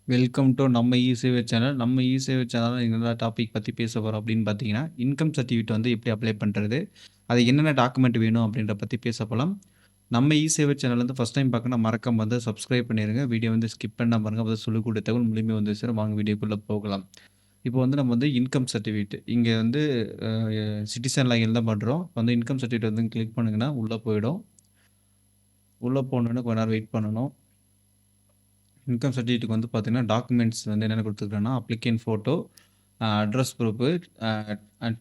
Welcome to நம்ம இ-சேவை channel. நம்ம இ-சேவை சேனல்ல என்ன டாபிக் பத்தி பேச போறோம் அப்படின்னு பார்த்தீங்கன்னா, இன்கம் சர்டிஃபிகேட் வந்து எப்படி அப்ளை பண்றது? அது என்னென்ன டாக்குமெண்ட் வேணும் அப்படின்றத பத்தி பேச போலாம். நம்ம இ-சேவை சேனல் வந்து ஃபர்ஸ்ட் டைம் பார்க்கணும்னா மறக்காம வந்து சப்ஸ்கிரைப் பண்ணிருங்க. வீடியோ வந்து ஸ்கிப் பண்ணாம பாருங்க. அப்பதான் சொல்லக்கூடிய தகவல் முழுமையா வந்து சேரும். வாங்க வீடியோக்குள்ள போகலாம். இப்போ வந்து நம்ம வந்து இன்கம் சர்டிஃபிகேட் இங்க வந்து அ சிட்டிசன் லாகின் தான் பண்றோம். வந்து இன்கம் சர்டிஃபிகேட் வந்து கிளிக் பண்ணுங்கன்னா உள்ள போயிடும். உள்ள போனோனே கொஞ்ச நேரம் வெயிட் பண்ணணும். இன்கம் சர்டிஃபிகேட்டுக்கு வந்து பார்த்தீங்கன்னா, டாக்குமெண்ட்ஸ் வந்து என்னென்ன குடுத்துருக்காங்கன்னா, applicant photo, address proof,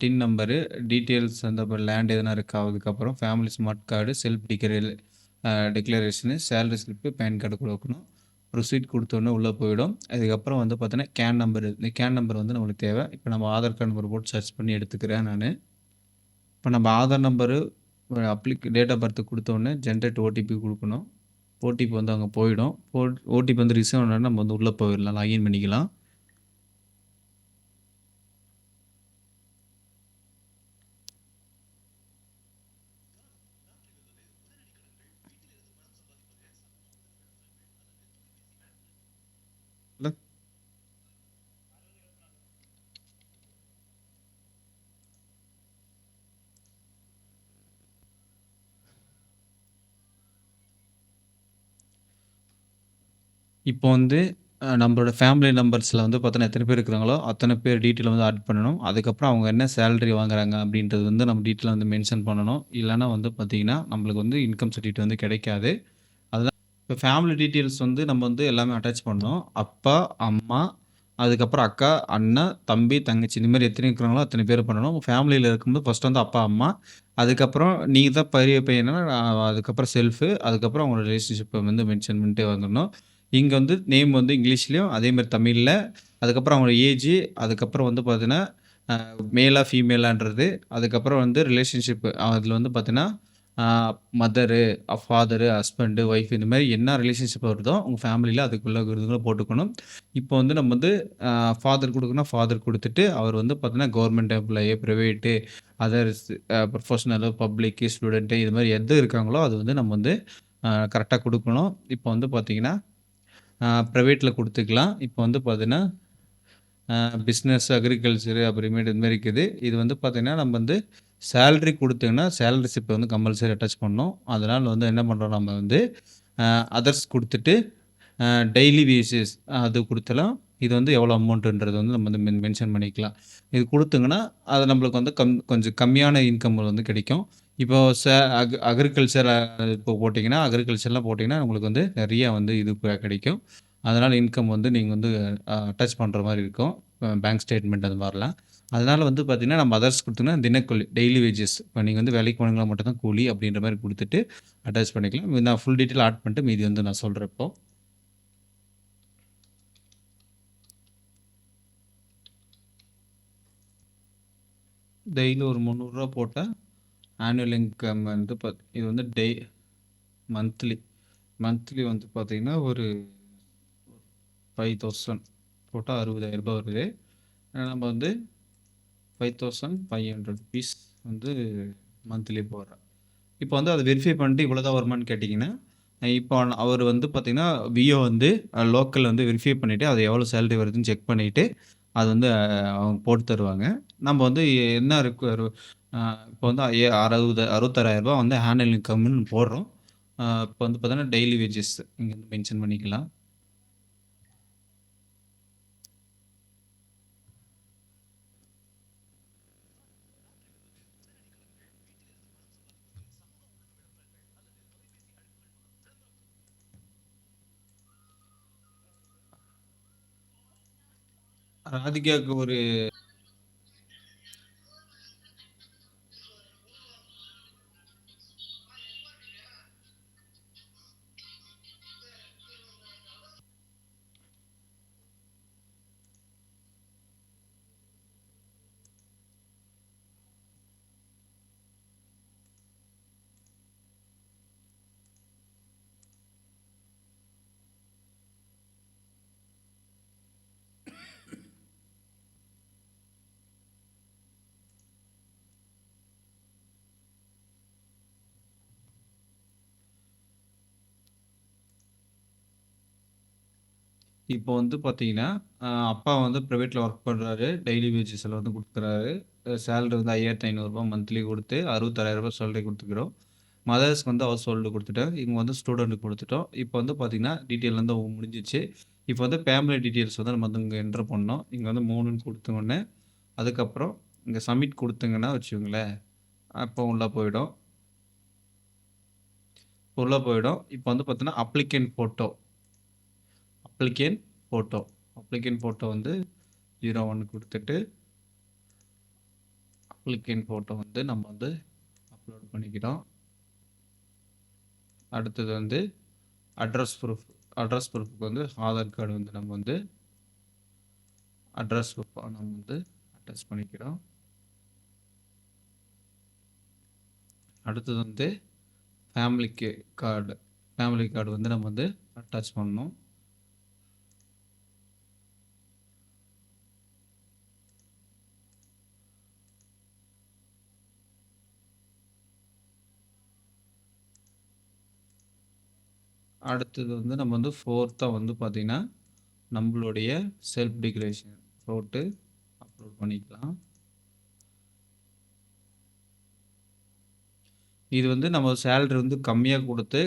TIN number, details வந்து அப்புறம் லேண்ட் எதனா இருக்கா, அதுக்கப்புறம் family smart card, self declaration, salary slip, PAN card குடுக்கணும். ப்ரொசீட் குடுத்தோனே உள்ள போயிடும். அதுக்கப்புறம் வந்து பார்த்தீங்கன்னா, கேன் நம்பரு. இந்த கேன் நம்பர் வந்து நம்மளுக்கு தேவை. இப்ப நம்ம ஆதார் கார்டு நம்பர் போட்டு சர்ச் பண்ணி எடுத்துக்கிறேன் நானு. இப்ப நம்ம Aadhaar number, date of birth குடுத்தோனே ஜெனரேட் ஓடிபி குடுக்கணும். ஓடிபி வந்து அங்க போயிடும். ஓடிபி வந்து ரிசீவ் ஆனோனே நம்ம வந்து உள்ள போயிடலாம். லாகின் பண்ணிக்கலாம். இல்ல. இப்போ வந்து நம்மளோட ஃபேமிலி நம்பர்ஸ்ல வந்து பார்த்தீங்கன்னா, எத்தன பேர் இருக்கிறாங்களோ, அத்தன பேர் டீட்டெயில் வந்து ஆட் பண்ணணும். அதுக்கப்புறம் அவங்க என்ன சேலரி வாங்குறாங்க அப்படின்றது வந்து நம்ம டீட்டெயிலா வந்து மென்ஷன் பண்ணணும். இல்லன்னா வந்து பார்த்தீங்கன்னா, நம்மளுக்கு வந்து இன்கம் சர்டிஃபிகேட் வந்து கிடைக்காது. அதுதான் இப்ப ஃபேமிலி டீட்டெயில்ஸ் வந்து நம்ம வந்து எல்லாமே அட்டாச் பண்ணணும். அப்பா, அம்மா, அதுக்கப்புறம் அக்கா, அண்ணன், தம்பி, தங்கச்சி இந்த மாரி எத்தனை இருக்கிறாங்களோ அத்தனை பேர் பண்ணணும். ஃபேமிலியில இருக்கும்போது ஃபர்ஸ்ட் வந்து அப்பா, அம்மா, அதுக்கப்புறம் நீங்க தான் பெரிய பையன்னா, அதுக்கப்புறம் செல்ஃபு, அதுக்கப்புறம் அவங்களோட ரிலேஷன்ஷிப்ப வந்து மென்ஷன் பண்ணிட்டே வந்துடணும். இங்க வந்து நேம் வந்து இங்கிலீஷ்லயும், அதே மாரி தமிழ்ல, அதுக்கப்புறம் அவங்களோட ஏஜு, அதுக்கப்புறம் வந்து பார்த்தீங்கன்னா, மேலா, ஃபீமேலான்றது, அதுக்கப்புறம் வந்து ரிலேஷன்ஷிப் அதில வந்து பார்த்தீங்கன்னா, ஆ மதரு, ஃபாதரு, ஹஸ்பண்டு, ஒய்ஃப் இந்த மாரி என்ன ரிலேஷன்ஷிப் வருதோ உங்க ஃபேமிலில அதுக்குள்ள இருக்கிறதுங்கள போட்டுக்கணும். இப்போ வந்து நம்ம வந்து ஃபாதர் குடுக்கணும்னா ஃபாதர் குடுத்துட்டு, அவர் வந்து பார்த்தீங்கன்னா government employee, private, others, professional, public, student இது மாரி எது இருக்காங்களோ அது வந்து நம்ம வந்து கரெக்ட்டா குடுக்கணும். இப்போ வந்து பார்த்தீங்கன்னா, பிரைவேட்ல குடுத்துக்கலாம். இப்போ வந்து பார்த்தீங்கன்னா, பிசினஸ், அக்ரிகல்ச்சரு அப்புறமேட்டு இது மாரி இருக்குது. இது வந்து பார்த்தீங்கன்னா, நம்ம வந்து சேலரி குடுத்தீங்கன்னா, சேலரி ஸ்லிப் வந்து கம்பல்சரி அட்டாச் பண்ணணும். அதனால வந்து என்ன பண்றோம் நம்ம வந்து, அ அதர்ஸ் குடுத்துட்டு, அ டெய்லி வேஜஸ் அது குடுத்தலாம். இது வந்து எவ்வளோ அமௌண்ட்டுன்றது வந்து நம்ம வந்து மென்ஷன் பண்ணிக்கலாம். இது குடுத்தீங்கன்னா, அது நம்மளுக்கு வந்து கொஞ்சம் கம்மியான இன்கம் வந்து கிடைக்கும். இப்போ அக்ரிகல்ச்சர் இப்போ போட்டீங்கன்னா, அக்ரிகல்ச்சர்லாம் போட்டீங்கன்னா, உங்களுக்கு வந்து நெறைய வந்து இது கிடைக்கும். அதனால இன்கம் வந்து நீங்க வந்து அட்டாச் பண்ற மாரி இருக்கும். பேங்க் ஸ்டேட்மெண்ட் அது மாரிலாம். அதனால வந்து பார்த்தீங்கன்னா, நம்ம அதர்ஸ் குடுத்தோம்னா தினக்கூலி, டெய்லி வேஜஸ். இப்ப நீங்க வந்து வேலைக்கு போனீங்கன்னா மட்டும் தான் கூலி அப்படின்ற மாரி குடுத்துட்டு அட்டாச் பண்ணிக்கலாம். நான் ஃபுல் டீட்டெயில் ஆட் பண்ணிட்டு மீதி வந்து நான் சொல்றேன் இப்போ. டெய்லி ஒரு ரூ. 300 போட்டா ஆனுவல் இன்கம் வந்து இது வந்து மந்த்லி. மந்த்லி வந்து பார்த்தீங்கன்னா, ஒரு 5000 போட்டா ரூ. 60,000 வருது. நம்ம வந்து ₹5,500 வந்து மந்த்லி போடுறேன். இப்போ வந்து அத வெரிஃபை பண்ணிட்டு இவ்வளோ தான் வருமான்னு கேட்டீங்கன்னா, இப்போ அவரு வந்து பார்த்தீங்கன்னா, விஏஓ வந்து லோக்கல்ல வந்து வெரிஃபை பண்ணிட்டு, அது எவ்வளோ சேலரி வருதுன்னு செக் பண்ணிட்டு, அது வந்து அவங்க போட்டு தருவாங்க. நம்ம வந்து என்ன இருக்கு அ இப்போ வந்து 66,000 வந்து ஆனுவல் இன்கம்னு போடுறோம். இப்போ வந்து பார்த்தீங்கன்னா, டெய்லி வேஜஸ் இங்க வந்து மென்ஷன் பண்ணிக்கலாம். ராதிகாவுக்கு ஒரு இப்போ வந்து பார்த்தீங்கன்னா, அப்பா வந்து பிரைவேட்ல ஒர்க் பண்றாரு. டெய்லி வேஜஸ்ல வந்து குடுக்குறாரு. சேலரி வந்து ரூ. 5,500 மந்த்லி குடுத்து ரூ. 66,000 சேலரி குடுத்துக்கிறோம். மதர்ஸ்க்கு வந்து ஹவுஸ் ஹோல்டு குடுத்துட்டோம். இவங்க வந்து ஸ்டூடண்ட்க்கு குடுத்துட்டோம். இப்போ வந்து பார்த்தீங்கன்னா, டீட்டெயில் வந்து முடிஞ்சிச்சு. இப்போ வந்து ஃபேமிலி டீட்டெயில்ஸ் வந்து நம்ம வந்து இங்க என்டர் பண்ணணும். இங்க வந்து 3ன்னு குடுத்தோனே, அதுக்கப்புறம் இங்க சப்மிட் குடுத்தீங்கன்னா வச்சுக்கோங்களேன், அப்போ உள்ள போயிடும். உள்ள போயிடும். இப்போ வந்து பார்த்தீங்கன்னா, applicant photo applicant photo applicant photo வந்து 01 குடுத்துட்டு, அப்ளிகேண்ட் ஃபோட்டோ வந்து நம்ம வந்து அப்லோட் பண்ணிக்கிறோம். அடுத்தது வந்து அட்ரஸ் ப்ரூஃப். அட்ரஸ் ப்ரூஃப்க்கு வந்து ஆதார் கார்டு வந்து நம்ம வந்து அட்ரஸ் ப்ரூஃபா நம்ம வந்து அட்டாச் பண்ணிக்கிறோம். அடுத்தது வந்து ஃபேமிலிக்கு கார்டு. ஃபேமிலி கார்டு வந்து நம்ம வந்து அட்டாச் பண்ணணும். அடுத்தது வந்து நம்ம வந்து 4தா வந்து பார்த்தீங்கன்னா, நம்மளுடைய செல்ஃப் டிக்ளரேஷன் போட்டு அப்லோட் பண்ணிக்கலாம். இது வந்து நம்ம சேலரி வந்து கம்மியா குடுத்து,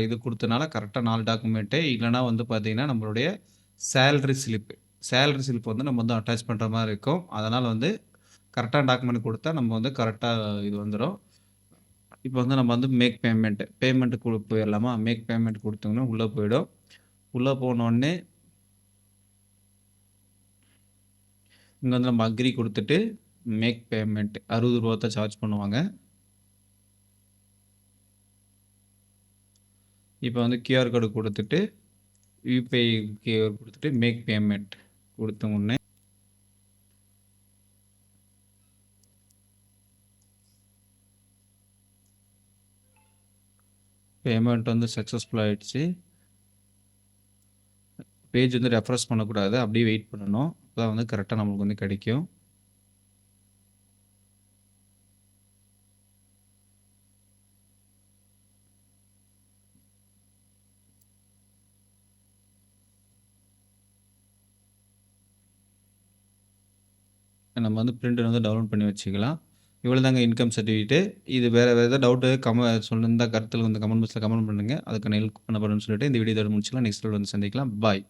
இது குடுத்தனால கரெக்ட்டா 4 டாக்குமெண்ட்டு. இல்லன்னா வந்து பார்த்தீங்கன்னா, நம்மளுடைய சேலரி ஸ்லிப். சேலரி ஸ்லிப் வந்து நம்ம வந்து அட்டாச் பண்ற மாரி இருக்கும். அதனால வந்து கரெக்ட்டான டாக்குமெண்ட் குடுத்தா நம்ம வந்து கரெக்ட்டா இது வந்துரும். இப்போ வந்து நம்ம வந்து மேக் பேமெண்ட். பேமெண்ட்க்கு போயிரலாமா? மேக் பேமெண்ட் குடுத்தோம்னா உள்ள போயிடும். உள்ள போனோனே, இங்க வந்து நம்ம அக்ரி குடுத்துட்டு, மேக் பேமெண்ட் ரூ. 60 தான் சார்ஜ் பண்ணுவாங்க. இப்போ வந்து கியூஆர் கோடு குடுத்துட்டு, யுபிஐ கியூஆர் குடுத்துட்டு, மேக் பேமெண்ட் குடுத்த உடனே பேமெண்ட் வந்து சக்சஸ்ஃபுல் ஆயிடுச்சு. பேஜ் வந்து ரெஃப்ரெஷ் பண்ணக்கூடாது. அப்படியே வெயிட் பண்ணணும். அப்பதான் வந்து கரெக்ட்டா நம்மளுக்கு வந்து கிடைக்கும். நம்ம வந்து பிரிண்ட் வந்து டவுன்லோட் பண்ணி வச்சுக்கலாம். இவ்வளோதாங்க இன்கம் சர்டிஃபிகேட்டு. இது வேற ஏதாவது டவுட்டு சொல்லிருந்தா கருத்துல வந்து கமெண்ட் பாக்ஸ்ல கமெண்ட் பண்ணுங்க. அதுக்கான ஹெல்ப் பண்ணப்படும்னு சொல்லிட்டு இந்த வீடியோ இதோட முடிச்சுக்கலாம். நெக்ஸ்ட் வீடியோல வந்து சந்திக்கலாம். பாய்.